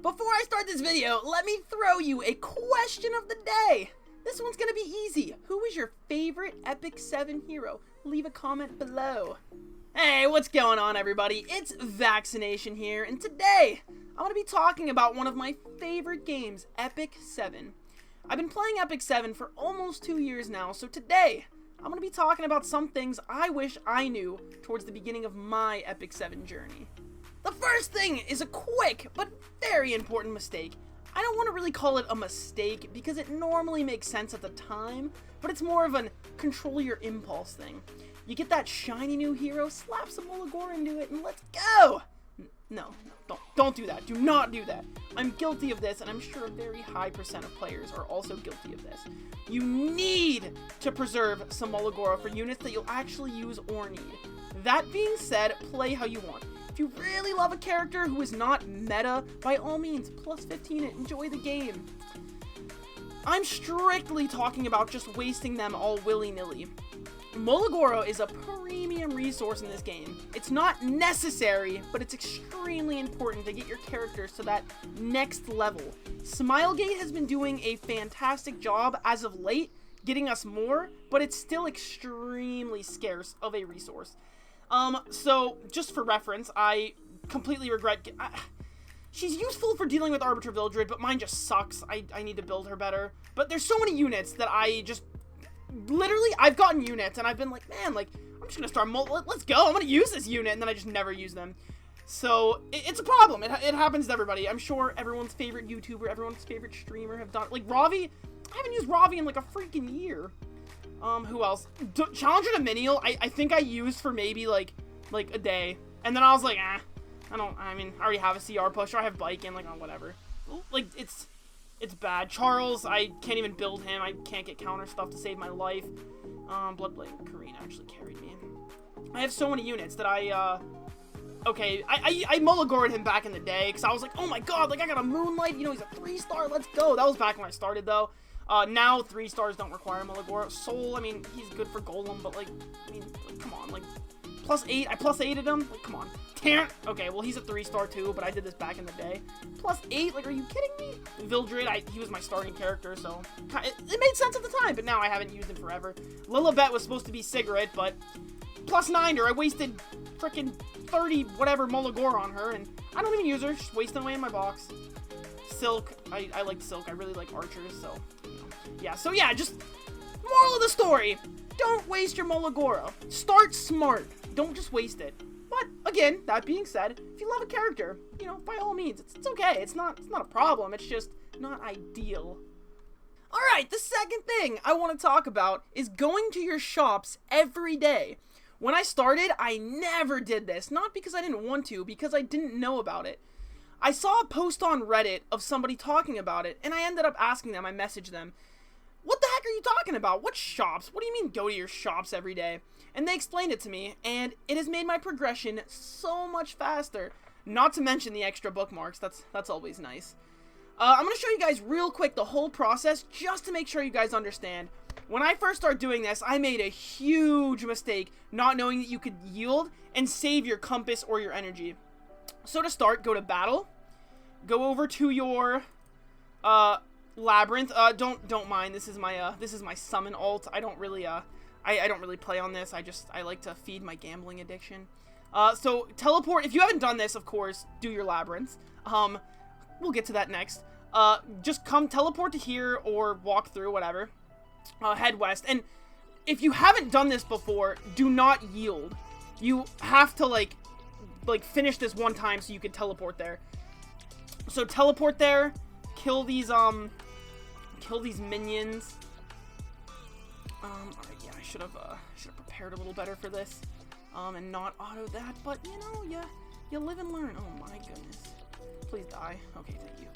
Before I start this video, let me throw you a question of the day. This one's gonna be easy. Who is your favorite Epic 7 hero? Leave a comment below. Hey, what's going on, everybody? It's Vaccination here, and today I'm gonna be talking about one of my favorite games, Epic 7. I've been playing Epic 7 for almost 2 years now, so today I'm gonna be talking about some things I wish I knew towards the beginning of my Epic 7 journey. The first thing is a quick but very important mistake. I don't want to really call it a mistake because it normally makes sense at the time, but it's more of an control your impulse thing. You get that shiny new hero, slap some Mulligore into it, and let's go! No, don't do that. Do not do that. I'm guilty of this, and I'm sure a very high percent of players are also guilty of this. You need to preserve some Mulligore for units that you'll actually use or need. That being said, play how you want. If you really love a character who is not meta, by all means, plus 15 it, enjoy the game. I'm strictly talking about just wasting them all willy-nilly. Mulligore is a premium resource in this game. It's not necessary, but it's extremely important to get your characters to that next level. Smilegate has been doing a fantastic job as of late, getting us more, but it's still extremely scarce of a resource. So, just for reference, I completely regret... she's useful for dealing with Arbiter Vildred, but mine just sucks. I need to build her better. But there's so many units that I just... Literally, I've gotten units, and I've been like, man, like, I'm just gonna start... Let's go, I'm gonna use this unit, and then I just never use them. So, it's a problem. It happens to everybody. I'm sure everyone's favorite YouTuber, everyone's favorite streamer have done... Like, Ravi... I haven't used Ravi in, like, a freaking year. Who else? Challenger to Minial, I think I used for maybe, like a day. And then I was like, I already have a CR push, or I have Bike in, like, oh, whatever. Like, it's bad. Charles, I can't even build him. I can't get counter stuff to save my life. Bloodblade Karina actually carried me. I have so many units that okay, I Mulligored him back in the day, because I was like, oh my god, like, I got a Moonlight, you know, he's a 3-star, let's go. That was back when I started, though. Now 3 stars don't require Mulligore. Soul, I mean, he's good for Golem, but, like, I mean, like, come on, like, +8, I +8'd him? Like, come on. Tarrant, okay, well, he's a 3-star too, but I did this back in the day. +8, like, are you kidding me? Vildred, he was my starting character, so, it made sense at the time, but now I haven't used him forever. Lilibet was supposed to be Cigarette, but +9'er, I wasted frickin' 30 whatever Mulligore on her, and I don't even use her, just wasting away in my box. Silk, I like Silk, I really like archers, so, yeah, just, moral of the story, don't waste your Mulligore. Start smart, don't just waste it. But, again, that being said, if you love a character, you know, by all means, it's okay, it's not a problem, it's just not ideal. Alright, the second thing I want to talk about is going to your shops every day. When I started, I never did this, not because I didn't want to, because I didn't know about it. I saw a post on Reddit of somebody talking about it, and I ended up asking them, I messaged them, what the heck are you talking about? What shops? What do you mean go to your shops every day? And they explained it to me, and it has made my progression so much faster. Not to mention the extra bookmarks, that's always nice. I'm going to show you guys real quick the whole process, just to make sure you guys understand. When I first started doing this, I made a huge mistake, not knowing that you could yield and save your compass or your energy. So to start, go to battle, go over to your labyrinth. Don't mind. This is my summon alt. I don't really I don't really play on this. I like to feed my gambling addiction. So teleport. If you haven't done this, of course, do your labyrinth. We'll get to that next. Just come teleport to here or walk through, whatever. Head west. And if you haven't done this before, do not yield. You have to like finish this one time so you can teleport there. So teleport there, kill these minions. Alright, yeah, I should have prepared a little better for this. And not auto that, but you know, you live and learn. Oh my goodness. Please die. Okay, thank you.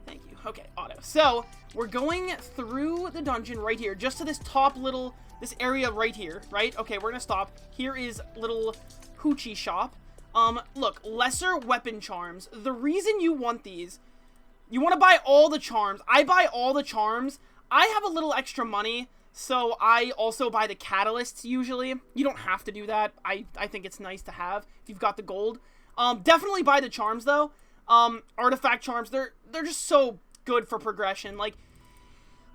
Thank you. Okay, auto. So, we're going through the dungeon right here, just to this top little, this area right here, right? Okay, we're gonna stop. Here is little hoochie shop. Look, lesser weapon charms. The reason you want these, you want to buy all the charms. I buy all the charms. I have a little extra money, so I also buy the catalysts usually. You don't have to do that. I think it's nice to have if you've got the gold. Definitely buy the charms though. Artifact charms, they're just so good for progression. Like,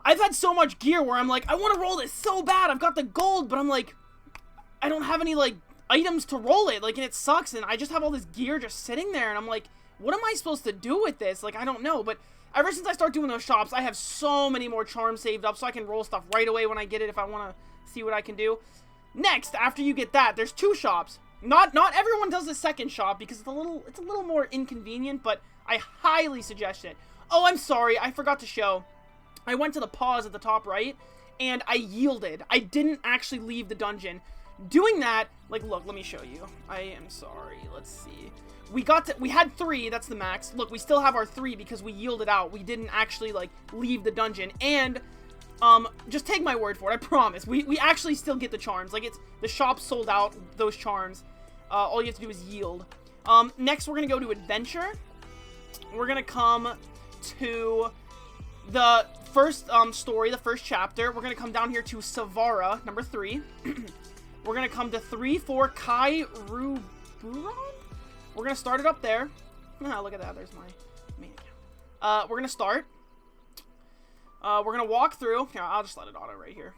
I've had so much gear where I'm like, I want to roll this so bad. I've got the gold, but I'm like, I don't have any, like, items to roll it. Like, and it sucks. And I just have all this gear just sitting there. And I'm like, what am I supposed to do with this? Like, I don't know. But ever since I start doing those shops, I have so many more charms saved up so I can roll stuff right away when I get it if I want to see what I can do. Next, after you get that, there's 2 shops. Not everyone does the second shop because it's a little more inconvenient, but I highly suggest it. Oh, I'm sorry. I forgot to show. I went to the pause at the top right, and I yielded. I didn't actually leave the dungeon. Doing that, like, look, let me show you. I am sorry. Let's see. We had 3, that's the max. Look, we still have our 3 because we yielded out. We didn't actually, like, leave the dungeon. And, just take my word for it, I promise. We actually still get the charms. Like, the shop sold out those charms. All you have to do is yield. Next, we're gonna go to Adventure. We're gonna come to the first story, the first chapter. We're gonna come down here to Savara, number 3. We're gonna come to 3-4 Kai Ruburon. We're gonna start it up there. Ah, look at that. There's my main account. We're gonna start. We're gonna walk through. Here, I'll just let it auto right here.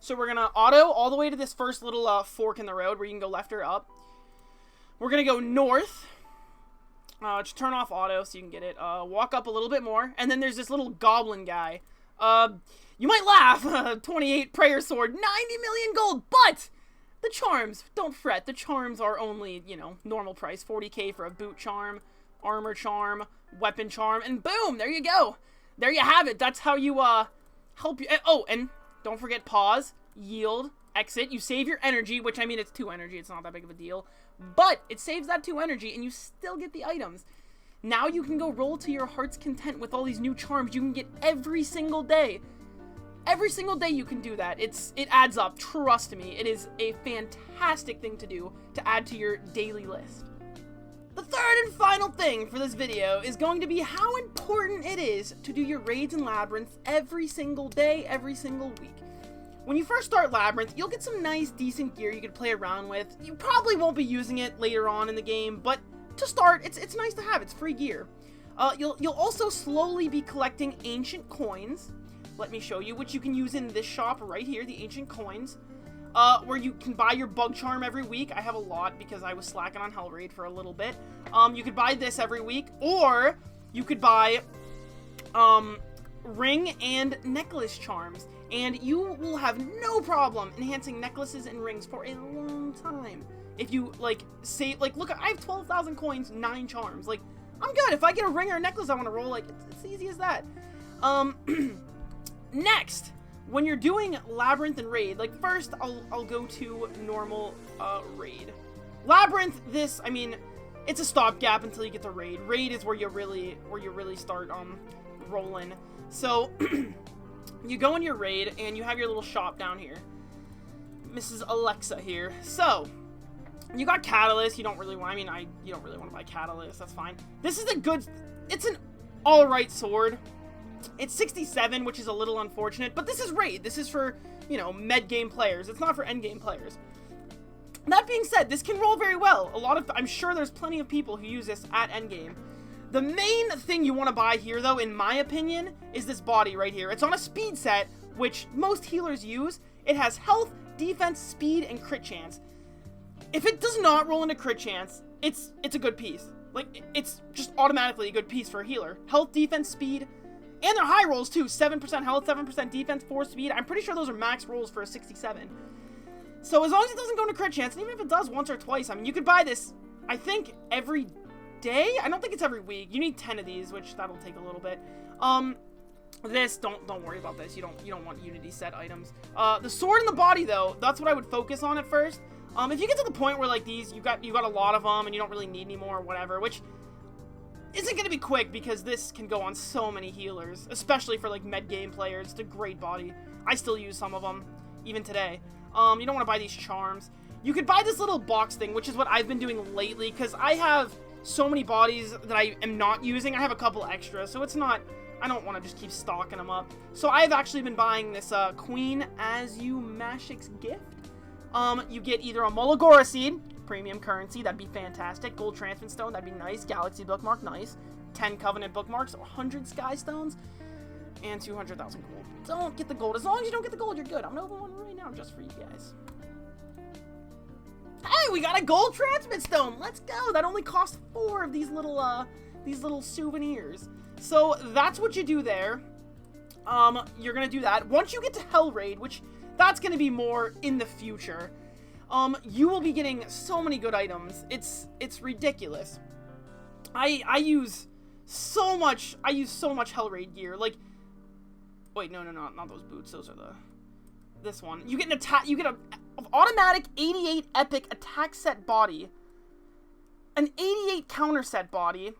So we're gonna auto all the way to this first little fork in the road where you can go left or up. We're gonna go north. Just turn off auto so you can get it. Walk up a little bit more, and then there's this little goblin guy. You might laugh. 28 prayer sword, 90 million gold, but the charms, don't fret. The charms are only, you know, normal price. 40k for a boot charm, armor charm, weapon charm, and boom, there you go. There you have it. That's how you, help you. Oh, and don't forget pause, yield, exit. You save your energy, which, I mean, it's 2 energy. It's not that big of a deal. But it saves that 2 energy, and you still get the items. Now you can go roll to your heart's content with all these new charms you can get every single day. Every single day you can do that. It adds up. Trust me. It is a fantastic thing to do to add to your daily list. The third and final thing for this video is going to be how important it is to do your raids and labyrinths every single day, every single week. When you first start Labyrinth, you'll get some nice, decent gear you can play around with. You probably won't be using it later on in the game, but to start, it's nice to have. It's free gear. You'll also slowly be collecting ancient coins. Let me show you, which you can use in this shop right here, the ancient coins, where you can buy your bug charm every week. I have a lot because I was slacking on Hell Raid for a little bit. You could buy this every week, or you could buy ring and necklace charms, and you will have no problem enhancing necklaces and rings for a long time. If you, like, say, like, look, I have 12,000 coins, 9 charms. Like, I'm good. If I get a ring or a necklace I want to roll, like, it's easy as that. Next, when you're doing Labyrinth and Raid, like, first, I'll go to normal, Raid. Labyrinth, this, I mean, it's a stopgap until you get to Raid. Raid is where you really start, rolling. So, you go in your Raid, and you have your little shop down here. Mrs. Alexa here. So, you got Catalyst. You don't really want, you don't really want to buy Catalyst. That's fine. This is a good, it's an alright sword. It's 67, which is a little unfortunate, but this is Raid. This is for, you know, mid-game players. It's not for end-game players. That being said, this can roll very well. I'm sure there's plenty of people who use this at endgame. The main thing you want to buy here, though, in my opinion, is this body right here. It's on a speed set, which most healers use. It has health, defense, speed, and crit chance. If it does not roll into crit chance, it's a good piece. Like, it's just automatically a good piece for a healer. Health, defense, speed, and they're high rolls, too. 7% health, 7% defense, 4 speed. I'm pretty sure those are max rolls for a 67. So as long as it doesn't go into crit chance, and even if it does once or twice, I mean, you could buy this, I think, every day? I don't think it's every week. You need 10 of these, which that'll take a little bit. This, don't worry about this. You don't want Unity set items. The sword and the body, though, that's what I would focus on at first. If you get to the point where, like, these, you got a lot of them, and you don't really need any more or whatever, which isn't going to be quick because this can go on so many healers, especially for, like, mid-game players. It's a great body. I still use some of them, even today. You don't want to buy these charms. You could buy this little box thing, which is what I've been doing lately, because I have so many bodies that I am not using. I have a couple extra, so it's not, I don't want to just keep stocking them up. So I've actually been buying this Queen Azumashik's Gift. You get either a Molagora seed, premium currency, that'd be fantastic. Gold transmit stone, that'd be nice. Galaxy bookmark, nice. 10 covenant bookmarks, 100 sky stones, and 200,000 gold. Don't get the gold. As long as you don't get the gold, you're good. I'm gonna open one right now just for you guys. Hey, we got a gold transmit stone. Let's go. That only costs 4 of these little souvenirs. So that's what you do there. You're gonna do that. Once you get to Hell Raid, which that's gonna be more in the future, you will be getting so many good items. It's ridiculous. I use so much Hell Raid gear. Like, wait, no, not those boots. Those are this one. You get an attack. You get a automatic 88 epic attack set body, an 88 counter set body.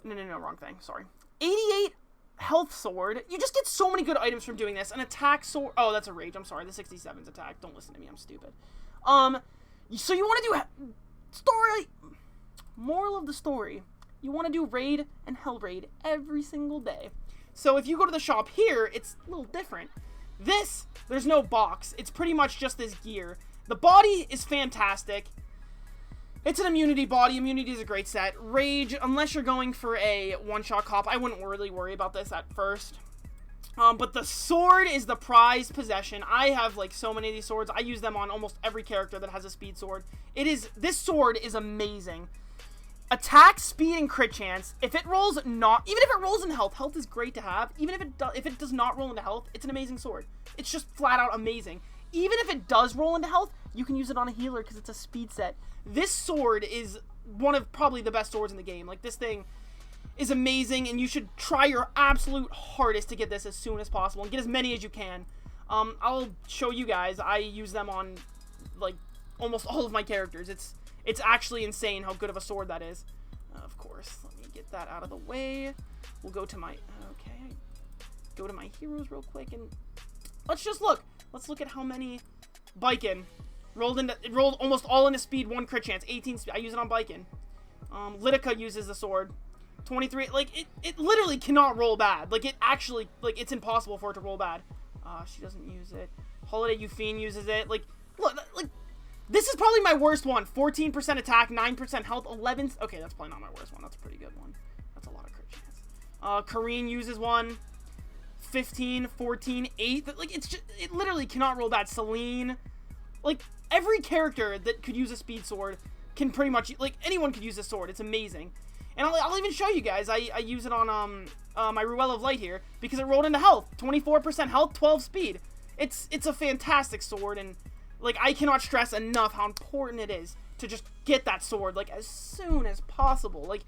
No, wrong thing. Sorry. 88 health sword. You just get so many good items from doing this. An attack sword. Oh, that's a rage. I'm sorry. The 67's attack. Don't listen to me. I'm stupid. So you want to do story. Moral of the story. You want to do raid and Hell Raid every single day. So if you go to the shop here, it's a little different. There's no box. It's pretty much just this gear. The body is fantastic. It's an immunity body. Immunity is a great set. Rage, unless you're going for a one-shot cop, I wouldn't really worry about this at first. But the sword is the prized possession. I have, like, so many of these swords. I use them on almost every character that has a speed sword. This sword is amazing. Attack, speed, and crit chance. Even if it rolls in health is great to have. Even if it does not roll into health, it's an amazing sword. It's just flat out amazing. Even if it does roll into health, you can use it on a healer because it's a speed set. This sword is one of probably the best swords in the game. Like, this thing is amazing, and you should try your absolute hardest to get this as soon as possible and get as many as you can. I'll show you guys. I use them on, like, almost all of my characters. It's actually insane how good of a sword that is. Of course, let me get that out of the way. We'll go to my, go to my heroes real quick, and let's just look. Let's look at how many. Biken. It rolled almost all into speed, 1 crit chance, 18 speed. I use it on Biken. Litica uses the sword. 23, like, it literally cannot roll bad. Like, it actually, like, it's impossible for it to roll bad. She doesn't use it. Holiday Euphine uses it. Like, look, like, this is probably my worst one. 14% attack, 9% health, 11... Okay, that's probably not my worst one. That's a pretty good one. That's a lot of crit chance. Kareen uses one. 15, 14, 8. Like, it literally cannot roll bad. Celine. Like, every character that could use a speed sword can pretty much... Like, anyone could use this sword. It's amazing. And I'll even show you guys. I use it on my Ruel of Light here because it rolled into health. 24% health, 12 speed. It's a fantastic sword, and... Like, I cannot stress enough how important it is to just get that sword, like, as soon as possible. Like,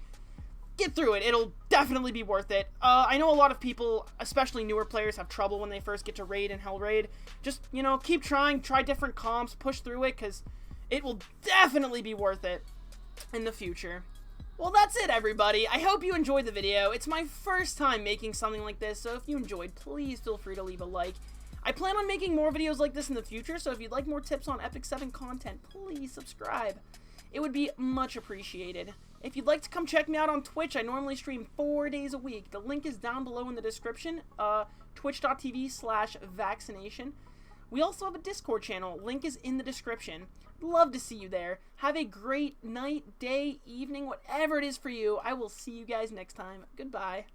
get through it. It'll definitely be worth it. I know a lot of people, especially newer players, have trouble when they first get to Raid and Hell Raid. Just, you know, keep trying, try different comps, push through it, because it will definitely be worth it in the future. Well, that's it, everybody. I hope you enjoyed the video. It's my first time making something like this, so if you enjoyed, please feel free to leave a like. I plan on making more videos like this in the future, so if you'd like more tips on Epic 7 content, please subscribe. It would be much appreciated. If you'd like to come check me out on Twitch, I normally stream 4 days a week. The link is down below in the description, twitch.tv/vaccination. We also have a Discord channel. Link is in the description. Love to see you there. Have a great night, day, evening, whatever it is for you. I will see you guys next time. Goodbye.